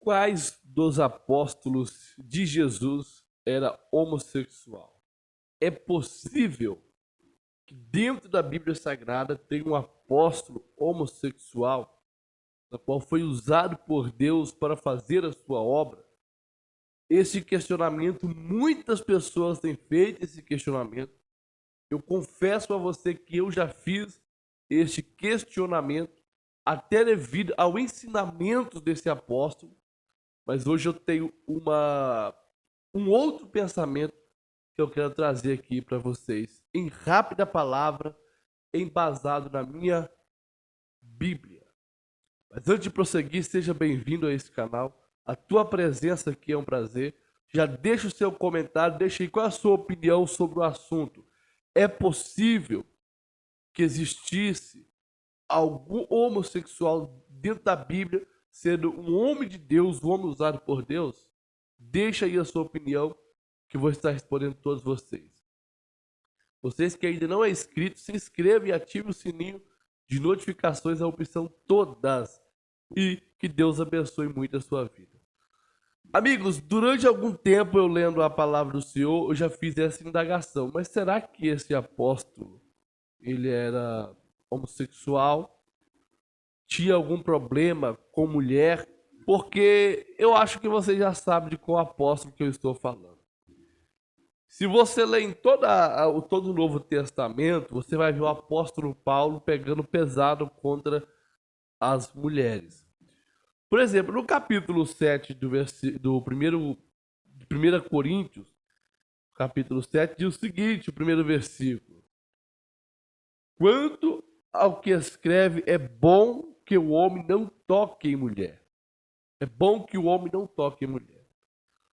Quais dos apóstolos de Jesus era homossexual? É possível que dentro da Bíblia Sagrada tenha um apóstolo homossexual, na qual foi usado por Deus para fazer a sua obra? Esse questionamento, muitas pessoas têm feito esse questionamento. Eu confesso a você que eu já fiz este questionamento, até devido ao ensinamento desse apóstolo, mas hoje eu tenho um outro pensamento que eu quero trazer aqui para vocês, em rápida palavra, embasado na minha Bíblia. Mas antes de prosseguir, seja bem-vindo a esse canal. A tua presença aqui é um prazer. Já deixa o seu comentário, deixa aí qual é a sua opinião sobre o assunto. É possível que existisse algum homossexual dentro da Bíblia, sendo um homem de Deus, um homem usado por Deus? Deixa aí a sua opinião, que eu vou estar respondendo a todos vocês. Vocês que ainda não é inscrito, se inscreva e ative o sininho de notificações, a opção todas. E que Deus abençoe muito a sua vida. Amigos, durante algum tempo eu lendo a palavra do Senhor, eu já fiz essa indagação. Mas será que esse apóstolo, ele era homossexual? Tinha algum problema com mulher? Porque eu acho que você já sabe de qual apóstolo que eu estou falando. Se você ler em todo o Novo Testamento, você vai ver o apóstolo Paulo pegando pesado contra as mulheres. Por exemplo, no capítulo 7 do primeiro, de 1 Coríntios, capítulo 7, diz o seguinte, o primeiro versículo: quanto ao que escreve, é bom que o homem não toque em mulher. É bom que o homem não toque em mulher.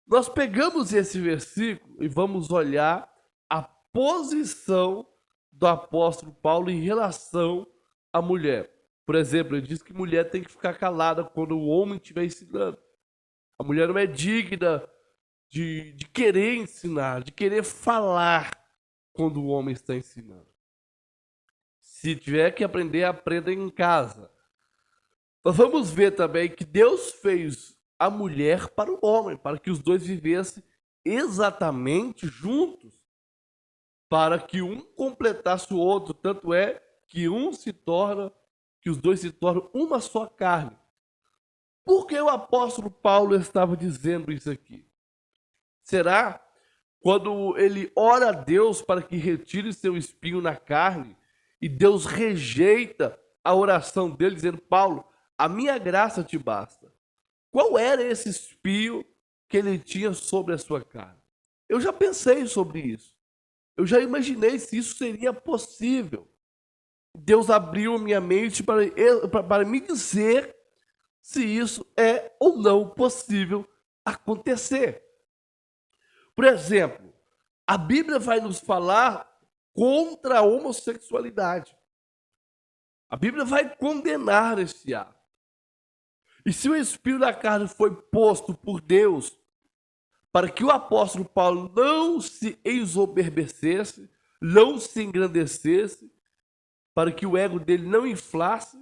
Nós pegamos esse versículo e vamos olhar a posição do apóstolo Paulo em relação à mulher. Por exemplo, ele diz que mulher tem que ficar calada quando o homem estiver ensinando. A mulher não é digna de querer ensinar, de querer falar quando o homem está ensinando. Se tiver que aprender, aprenda em casa. Nós vamos ver também que Deus fez a mulher para o homem, para que os dois vivessem exatamente juntos, para que um completasse o outro. Tanto é que que os dois se tornam uma só carne. Por que o apóstolo Paulo estava dizendo isso aqui? Será quando ele ora a Deus para que retire seu espinho na carne, e Deus rejeita a oração dele, dizendo: Paulo, a minha graça te basta. Qual era esse espinho que ele tinha sobre a sua carne? Eu já pensei sobre isso. Eu já imaginei se isso seria possível. Deus abriu minha mente para me dizer se isso é ou não possível acontecer. Por exemplo, a Bíblia vai nos falar contra a homossexualidade. A Bíblia vai condenar esse ato. E se o espinho da carne foi posto por Deus para que o apóstolo Paulo não se ensoberbecesse, não se engrandecesse, para que o ego dele não inflasse,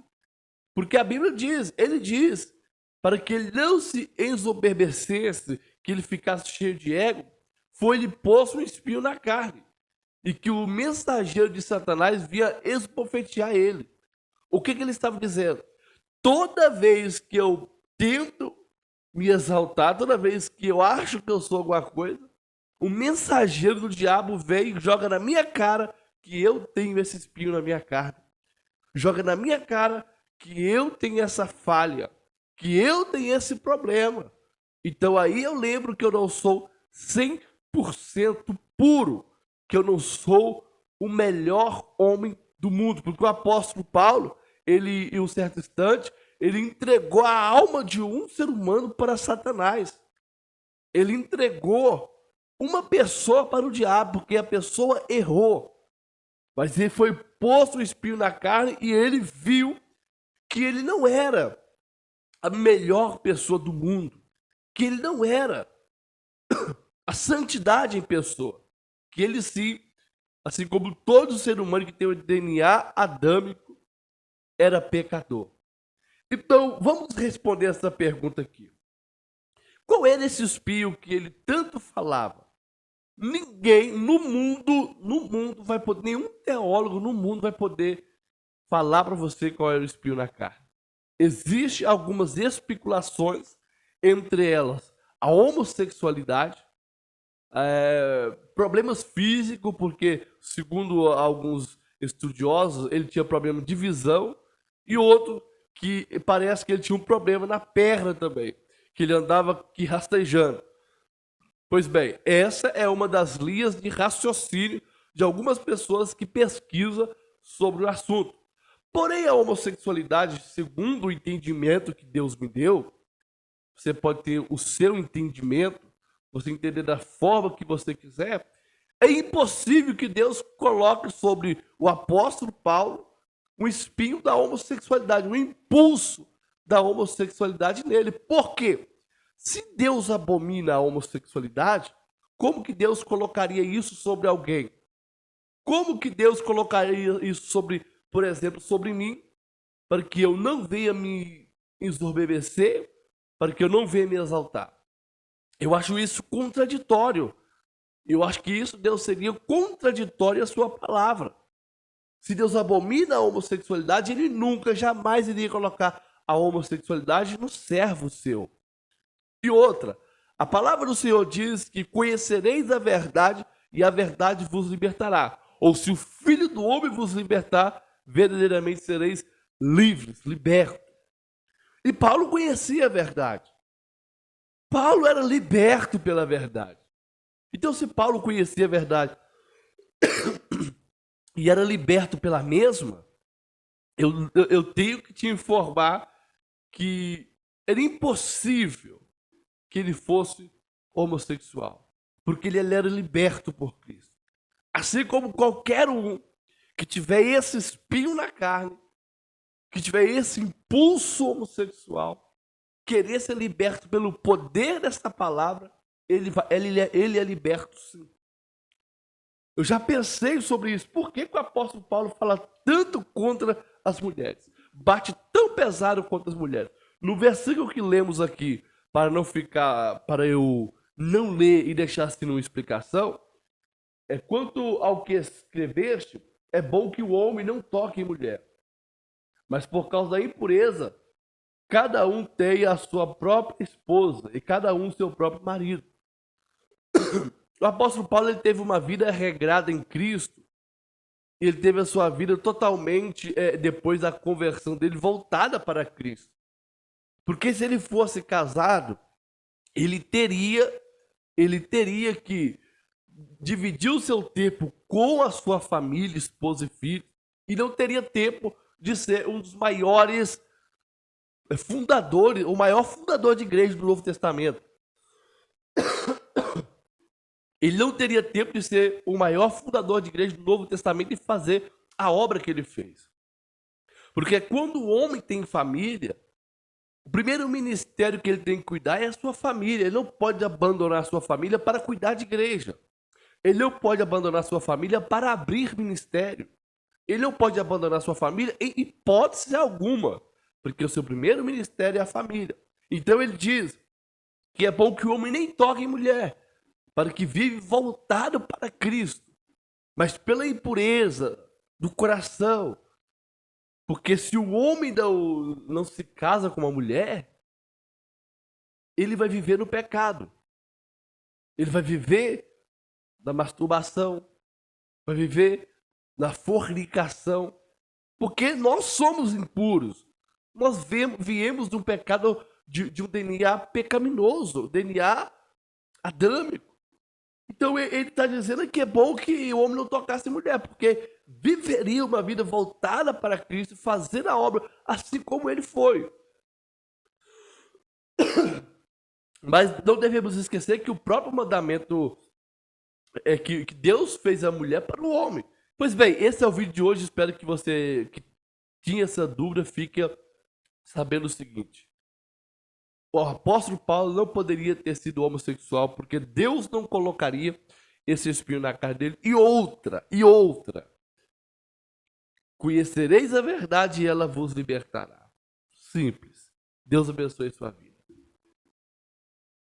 porque a Bíblia diz, ele diz, para que ele não se ensoberbecesse, que ele ficasse cheio de ego, foi-lhe posto um espinho na carne, e que o mensageiro de Satanás via esbofetear ele. O que ele estava dizendo? Toda vez que eu tento me exaltar, toda vez que eu acho que eu sou alguma coisa, o mensageiro do diabo vem e joga na minha cara que eu tenho esse espinho na minha carne. Joga na minha cara que eu tenho essa falha, que eu tenho esse problema. Então aí eu lembro que eu não sou 100% puro, que eu não sou o melhor homem do mundo, porque o apóstolo Paulo, ele, em um certo instante, ele entregou a alma de um ser humano para Satanás. Ele entregou uma pessoa para o diabo, porque a pessoa errou. Mas ele foi posto o espinho na carne e ele viu que ele não era a melhor pessoa do mundo, que ele não era a santidade em pessoa, que ele sim, assim como todo ser humano que tem o DNA adâmico, era pecador. Então, vamos responder essa pergunta aqui. Qual era esse espinho que ele tanto falava? Ninguém no mundo vai poder, nenhum teólogo no mundo vai poder falar para você qual era o espinho na carne. Existem algumas especulações, entre elas a homossexualidade, problemas físicos, porque, segundo alguns estudiosos, ele tinha problema de visão, e outro que parece que ele tinha um problema na perna também, que ele andava aqui rastejando. Pois bem, essa é uma das linhas de raciocínio de algumas pessoas que pesquisam sobre o assunto. Porém, a homossexualidade, segundo o entendimento que Deus me deu, você pode ter o seu entendimento, você entender da forma que você quiser, é impossível que Deus coloque sobre o apóstolo Paulo um espinho da homossexualidade, um impulso da homossexualidade nele. Por quê? Se Deus abomina a homossexualidade, como que Deus colocaria isso sobre alguém? Como que Deus colocaria isso sobre, por exemplo, sobre mim, para que eu não venha me ensoberbecer, para que eu não venha me exaltar? Eu acho isso contraditório. Eu acho que isso Deus seria contraditório à sua palavra. Se Deus abomina a homossexualidade, ele nunca, jamais iria colocar a homossexualidade no servo seu. E outra, a palavra do Senhor diz que conhecereis a verdade e a verdade vos libertará. Ou se o Filho do Homem vos libertar, verdadeiramente sereis livres, libertos. E Paulo conhecia a verdade. Paulo era liberto pela verdade. Então, se Paulo conhecia a verdade e era liberto pela mesma, eu tenho que te informar que era impossível que ele fosse homossexual, porque ele era liberto por Cristo. Assim como qualquer um que tiver esse espinho na carne, que tiver esse impulso homossexual, querer ser liberto pelo poder desta palavra, ele é liberto sim. Eu já pensei sobre isso. Por que o apóstolo Paulo fala tanto contra as mulheres? Bate tão pesado contra as mulheres. No versículo que lemos aqui, para eu não ler e deixar assim uma explicação, quanto ao que escreveste, é bom que o homem não toque em mulher. Mas por causa da impureza, cada um tem a sua própria esposa e cada um seu próprio marido. O apóstolo Paulo ele teve uma vida regrada em Cristo. Ele teve a sua vida totalmente, depois da conversão dele, voltada para Cristo. Porque se ele fosse casado, ele teria que dividir o seu tempo com a sua família, esposa e filho, e não teria tempo de ser um dos maiores fundadores, o maior fundador de igreja do Novo Testamento. Ele não teria tempo de ser o maior fundador de igreja do Novo Testamento e fazer a obra que ele fez. Porque quando o homem tem família, o primeiro ministério que ele tem que cuidar é a sua família. Ele não pode abandonar a sua família para cuidar de igreja. Ele não pode abandonar a sua família para abrir ministério. Ele não pode abandonar a sua família em hipótese alguma, porque o seu primeiro ministério é a família. Então ele diz que é bom que o homem nem toque em mulher, para que vive voltado para Cristo, mas pela impureza do coração. Porque se o homem não se casa com uma mulher, ele vai viver no pecado. Ele vai viver na masturbação, vai viver na fornicação, porque nós somos impuros. Nós viemos de um pecado, de um DNA pecaminoso, DNA adâmico. Então ele está dizendo que é bom que o homem não tocasse mulher, porque viveria uma vida voltada para Cristo, fazendo a obra assim como ele foi. Mas não devemos esquecer que o próprio mandamento é que Deus fez a mulher para o homem. Pois bem, esse é o vídeo de hoje. Espero que você que tinha essa dúvida fique sabendo o seguinte. O apóstolo Paulo não poderia ter sido homossexual, porque Deus não colocaria esse espinho na carne dele. E outra. Conhecereis a verdade e ela vos libertará. Simples. Deus abençoe sua vida.